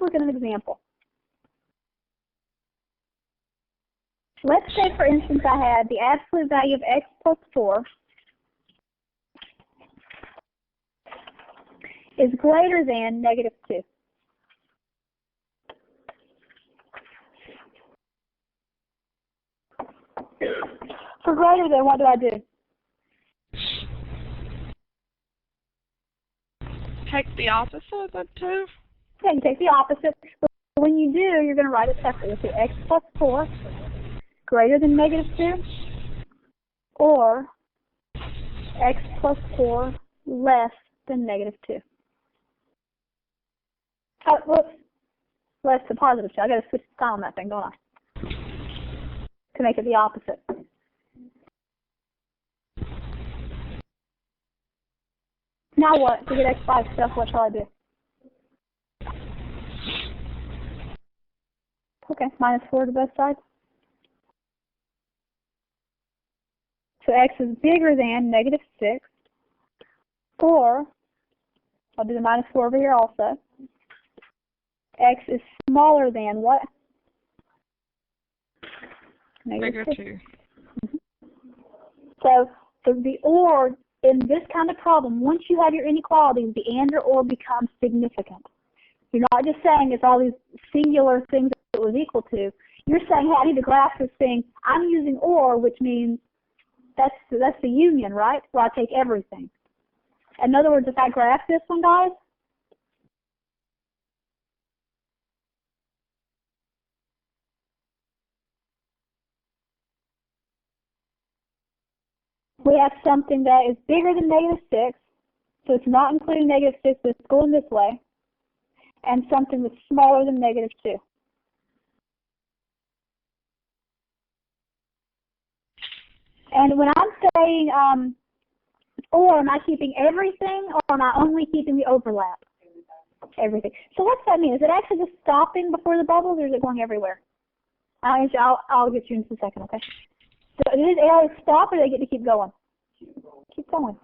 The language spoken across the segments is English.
look at an example. Let's say, for instance, I had the absolute value of x plus 4 is greater than negative 2. For greater than, what do I do? Take the opposite of the 2? Yeah, you take the opposite. But when you do, you're going to write it separately. You'll say x plus 4 greater than negative 2, or x plus 4 less than negative 2. Oh, whoops. Less than positive 2. I got to switch the sign on that thing, don't I? To make it the opposite. Now what? To get x by itself, what shall I do? Okay, minus 4 to both sides. So x is bigger than negative 6, or, I'll do the minus 4 over here also, x is smaller than what? Negative 2. So the or, in this kind of problem, once you have your inequalities, the and or becomes significant. You're not just saying it's all these singular things that it was equal to. You're saying, hey, I need to graph this thing. I'm using or, which means that's the union, right? Where I take everything. In other words, if I graph this one, guys, we have something that is bigger than negative 6, so it's not including negative 6, but it's going this way, and something that's smaller than negative 2. And when I'm saying, or am I keeping everything, or am I only keeping the overlap? Everything. So what's that mean? Is it actually just stopping before the bubbles, or is it going everywhere? I'll get you in just a second, okay? So did it always stop, or do they get to keep going? Keep going.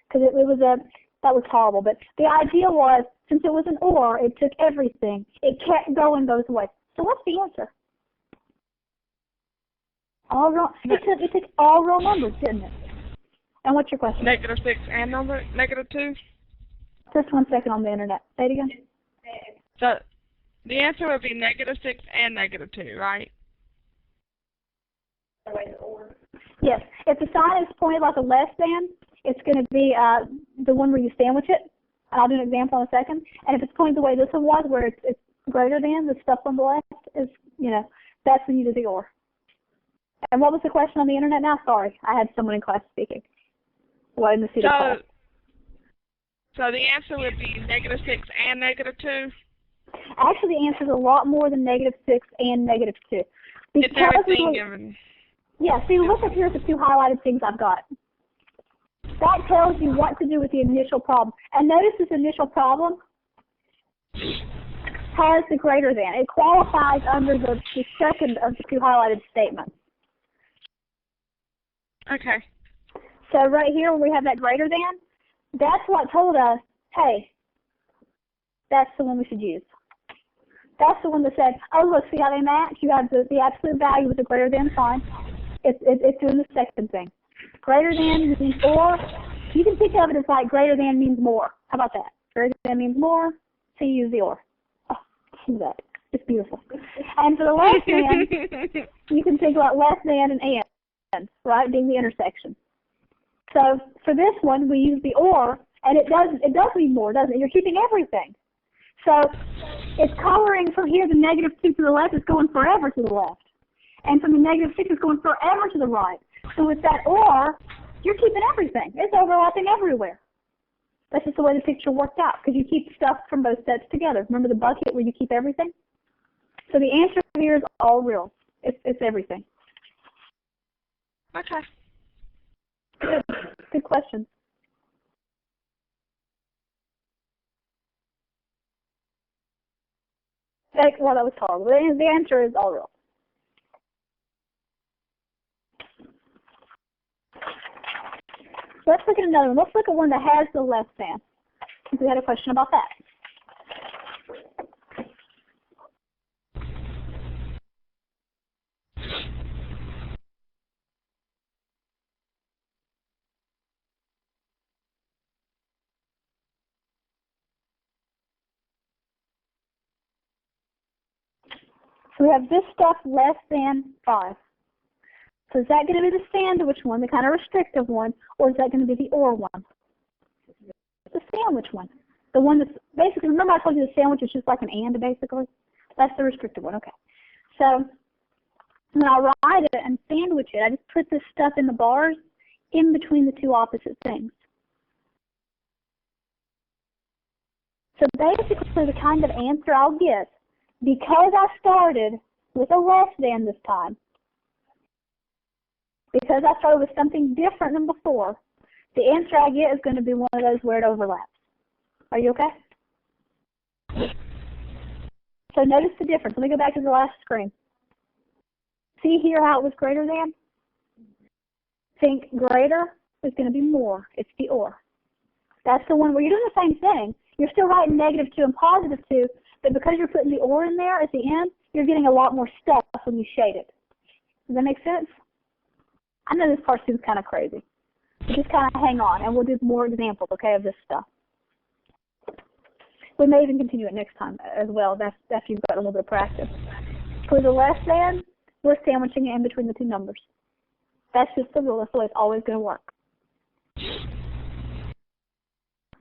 Because that was horrible. But the idea was, since it was an or, it took everything. It kept going both ways. So what's the answer? All real, it took all real numbers, didn't it? And what's your question? Negative 6 and negative 2? Just 1 second on the internet. Say it again. So the answer would be negative 6 and negative 2, right? Yes. If the sign is pointed like a less than, it's going to be the one where you sandwich it. And I'll do an example in a second. And if it's pointed the way this one was, where it's greater than, the stuff on the left is, that's when you do the or. And what was the question on the internet now? Sorry, I had someone in class speaking. Well, in the city class. So the answer would be negative 6 and negative 2? Actually, the answer is a lot more than negative 6 and negative 2. It's everything given. Yeah, see, look up here at the 2 highlighted things I've got. That tells you what to do with the initial problem. And notice this initial problem has the greater than. It qualifies under the second of the 2 highlighted statements. Okay. So right here where we have that greater than, that's what told us, hey, that's the one we should use. That's the one that said, oh, look, see how they match? You have the absolute value with the greater than sign. It's doing the second thing. Greater than means or. You can think of it as like greater than means more. How about that? Greater than means more, so you use the or. Oh, see that. It's beautiful. And for the less than, you can think about less than and, right, being the intersection. So for this one, we use the or, and it does mean more, doesn't it? You're keeping everything. So it's coloring from here, the negative 2 to the left is going forever to the left. And from the negative 6 is going forever to the right. So with that or, you're keeping everything. It's overlapping everywhere. That's just the way the picture worked out, because you keep stuff from both sets together. Remember the bucket where you keep everything? So the answer here is all real. It's everything. Okay. Good question. Well, that was horrible. The answer is all real. Let's look at another one. Let's look at one that has the less than. We had a question about that. So we have this stuff less than 5. So is that going to be the sandwich one, the kind of restrictive one, or is that going to be the or one? The sandwich one. The one that's basically, remember I told you the sandwich is just like an and basically? That's the restrictive one, okay. So when I write it and sandwich it, I just put this stuff in the bars in between the two opposite things. So basically the kind of answer I'll get, because I started with a less than this time, because I started with something different than before, the answer I get is going to be one of those where it overlaps. Are you okay? So notice the difference. Let me go back to the last screen. See here how it was greater than? Think greater is going to be more. It's the or. That's the one where you're doing the same thing. You're still writing -2 and +2, but because you're putting the or in there at the end, you're getting a lot more stuff when you shade it. Does that make sense? I know this part seems kind of crazy. But just kind of hang on, and we'll do more examples, okay, of this stuff. We may even continue it next time as well, after you've got a little bit of practice. For the less than, we're sandwiching it in between the two numbers. That's just the rule. That's the way it's always going to work.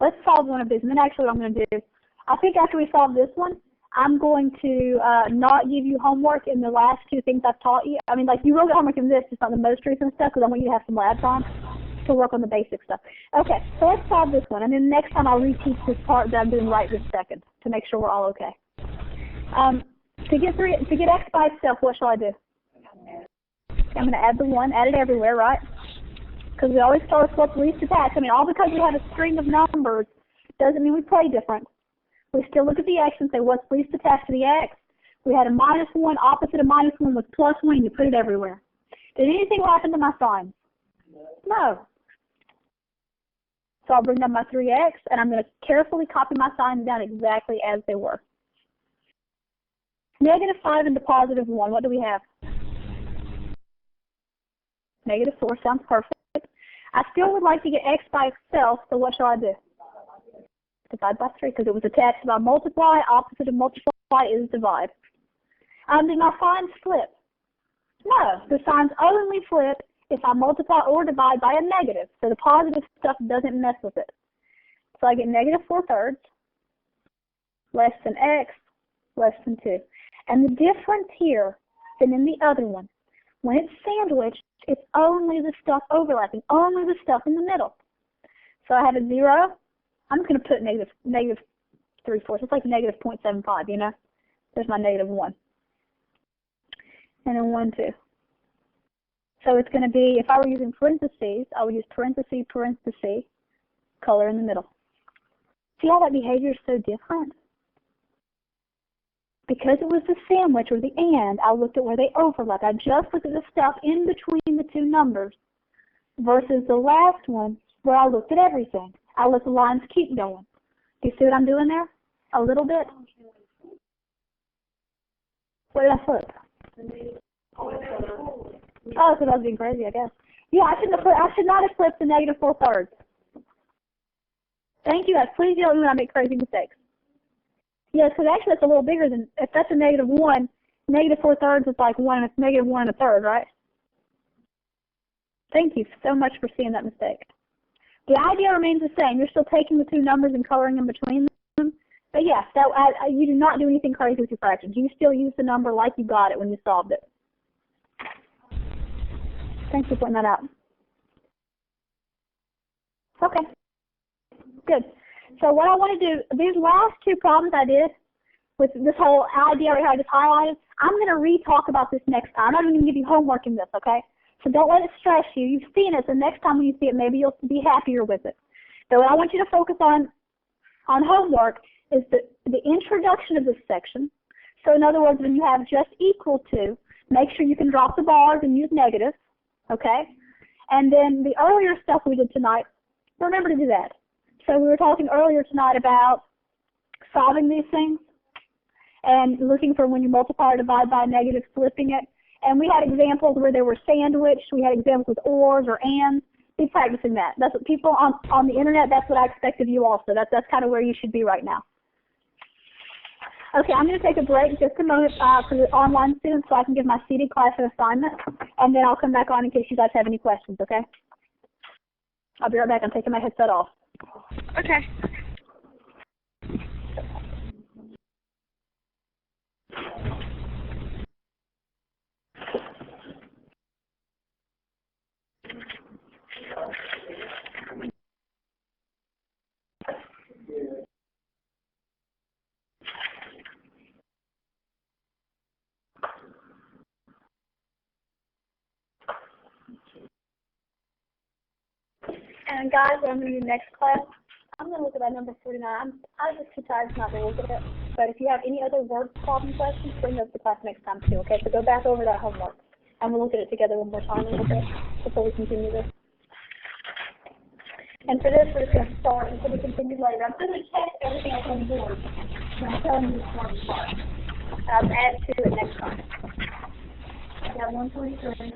Let's solve one of these. And then actually what I'm going to do, I think after we solve this one, I'm going to not give you homework in the last 2 things I've taught you. I mean, like, you will get homework in this, just not the most recent stuff, because I want you to have some lab time to work on the basic stuff. Okay, so let's solve this one. And then next time I'll reteach this part that I'm doing right this second to make sure we're all okay. To get x by itself, what shall I do? I'm going to add the 1, add it everywhere, right? Because we always start with what's least attached. I mean, all because we have a string of numbers doesn't mean we play different. We still look at the x and say what's least attached to the x. We had a -1, opposite of -1 was +1, and you put it everywhere. Did anything happen to my signs? No. So I'll bring down my 3x, and I'm going to carefully copy my signs down exactly as they were. -5 into +1, what do we have? -4 sounds perfect. I still would like to get x by itself, so what shall I do? Divide by 3, because it was attached by multiply. Opposite of multiply is divide. Did my signs flip? No, the signs only flip if I multiply or divide by a negative. So the positive stuff doesn't mess with it. So I get -4/3 less than x less than 2. And the difference here than in the other one, when it's sandwiched, it's only the stuff overlapping, only the stuff in the middle. So I have a 0. I'm just going to put negative 3/4. It's like -0.75, you know? There's my -1. And then 1, 2. So it's going to be, if I were using parentheses, I would use parentheses, parentheses, color in the middle. See how that behavior is so different? Because it was the sandwich or the and, I looked at where they overlap. I just looked at the stuff in between the two numbers versus the last one where I looked at everything. I let the lines keep going. Do you see what I'm doing there? A little bit? What did I flip? Oh, so I was being crazy, I guess. Yeah, I should not have flipped the -4/3. Thank you, guys. Please yell at me when I make crazy mistakes. Yeah, because actually it's a little bigger than, if that's a -1, -4/3 is like 1, and it's -1 1/3, right? Thank you so much for seeing that mistake. The idea remains the same. You're still taking the two numbers and coloring in between them. But yes, you do not do anything crazy with your fractions. You still use the number like you got it when you solved it. Thanks for pointing that out. Okay, good. So what I want to do, these last 2 problems I did with this whole idea right here I just highlighted, I'm going to re-talk about this next time. I'm not even going to give you homework in this, okay? So don't let it stress you. You've seen it, so next time when you see it, maybe you'll be happier with it. So what I want you to focus on homework is the introduction of this section. So in other words, when you have just equal to, make sure you can drop the bars and use negatives, okay? And then the earlier stuff we did tonight, remember to do that. So we were talking earlier tonight about solving these things and looking for when you multiply or divide by a negative, flipping it. And we had examples where they were sandwiched. We had examples with ors or ands. Be practicing that. That's what people on the internet, that's what I expect of you also. That's kind of where you should be right now. Okay, I'm going to take a break just a moment for the online students so I can give my seated class an assignment, and then I'll come back on in case you guys have any questions, okay? I'll be right back. I'm taking my headset off. Okay. And guys, what I'm going to do next class, I'm going to look at that number 49. I'm just too tired not to look at it. But if you have any other word problem questions, bring those to class next time too, okay? So go back over that homework, and we'll look at it together one more time a little bit before we continue this. And for this, we're just going to start until we continue later. I'm going to check everything else on the board. And I'm telling you this one part. I'll add to it next time. I got 123.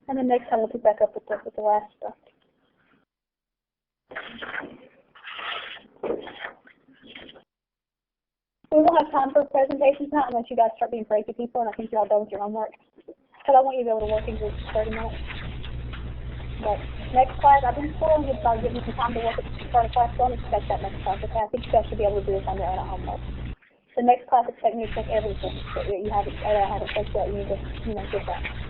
And then next time we'll pick back up with the last stuff. We won't have time for presentations now unless you guys start being crazy people, and I think you're all done with your homework. Because I want you to be able to work in groups for 30 minutes. But next class, I've been spoiling you by giving you some time to work at the start of class. Don't expect that next class, okay? I think you guys should be able to do this on your own at homework. The next class, expect me to check everything that you haven't checked yet. You need to, get that.